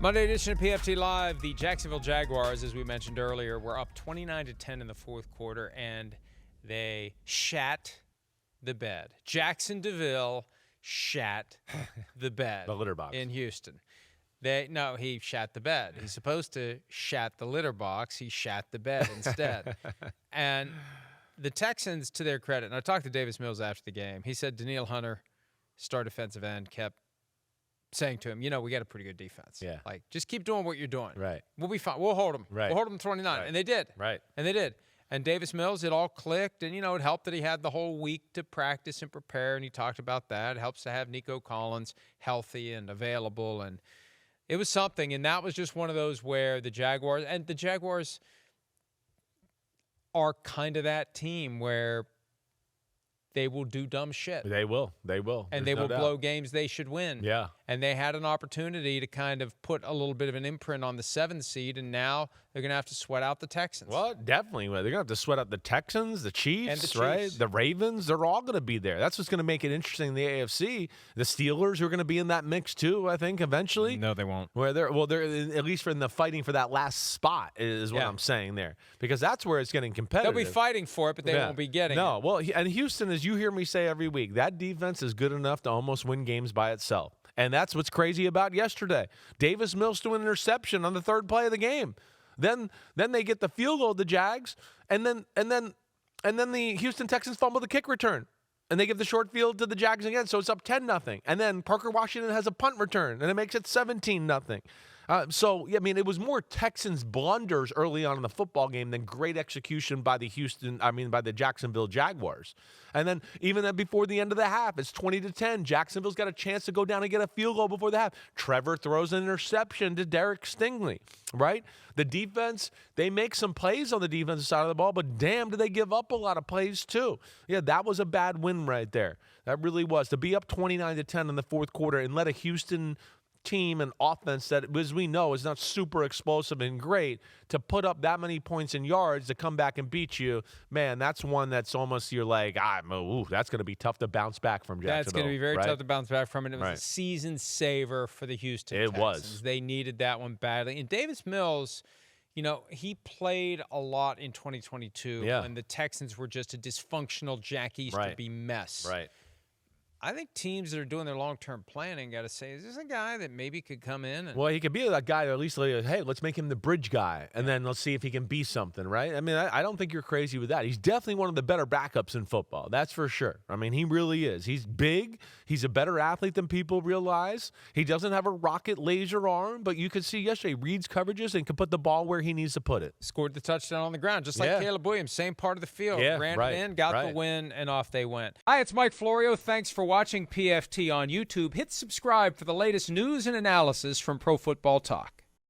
Monday edition of PFT Live. The Jacksonville Jaguars, as we mentioned earlier, were up 29-10 in the fourth quarter, and they shat the bed. Jackson DeVille shat the bed. The litter box. In Houston. No, he shat the bed. He's supposed to shat the litter box. He shat the bed instead. And the Texans, to their credit, and I talked to Davis Mills after the game, he said Danielle Hunter, star defensive end, kept saying to him, we got a pretty good defense. Yeah. Like, just keep doing what you're doing. Right. We'll be fine. We'll hold them. Right. We'll hold them 29. Right. And they did. Right. And they did. And Davis Mills, it all clicked. And, it helped that he had the whole week to practice and prepare. And he talked about that. It helps to have Nico Collins healthy and available. And it was something. And that was just one of those where the Jaguars are kind of that team where they will do dumb shit. They will. And they will blow games they should win. Yeah. And they had an opportunity to kind of put a little bit of an imprint on the 7th seed, and now they're going to have to sweat out the Texans. Well, definitely. They're going to have to sweat out the Texans, the Chiefs, right? Chiefs. The Ravens. They're all going to be there. That's what's going to make it interesting in the AFC. The Steelers are going to be in that mix too, I think, eventually. No, they won't. Where they're at least in the fighting for that last spot is what I'm saying there, because that's where it's getting competitive. They'll be fighting for it, but they won't be getting it. No, well, and Houston, as you hear me say every week, that defense is good enough to almost win games by itself. And that's what's crazy about yesterday. Davis Mills threw an interception on the third play of the game. Then they get the field goal, the Jags, and then the Houston Texans fumble the kick return. And they give the short field to the Jags again, so it's up 10-0. And then Parker Washington has a punt return, and it makes it 17-0. It was more Texans blunders early on in the football game than great execution by the Jacksonville Jaguars. And then even then before the end of the half, it's 20-10. Jacksonville's got a chance to go down and get a field goal before the half. Trevor throws an interception to Derek Stingley, right? The defense, they make some plays on the defensive side of the ball, but damn, do they give up a lot of plays too. Yeah, that was a bad win right there. That really was. To be up 29-10 in the fourth quarter and let a Houston team and offense that, as we know, is not super explosive and great, to put up that many points and yards to come back and beat you, man, that's one that's almost, you're like, that's going to be tough to bounce back from Jacksonville. That's going to be very tough to bounce back from it. It was Right. a season saver for the Houston Texans. It was. They needed that one badly. And Davis Mills, he played a lot in 2022 when the Texans were just a dysfunctional Jack Easterby mess. Right. I think teams that are doing their long-term planning got to say, is this a guy that maybe could come in? Well, he could be that guy, or at least, hey, let's make him the bridge guy, and then let's see if he can be something, right? I mean, I don't think you're crazy with that. He's definitely one of the better backups in football. That's for sure. I mean, he really is. He's big. He's a better athlete than people realize. He doesn't have a rocket laser arm, but you could see yesterday, reads coverages and can put the ball where he needs to put it. Scored the touchdown on the ground, just like Caleb Williams. Same part of the field. Ran it in, got the win, and off they went. Hi, it's Mike Florio. Thanks for watching PFT on YouTube. Hit subscribe for the latest news and analysis from Pro Football Talk.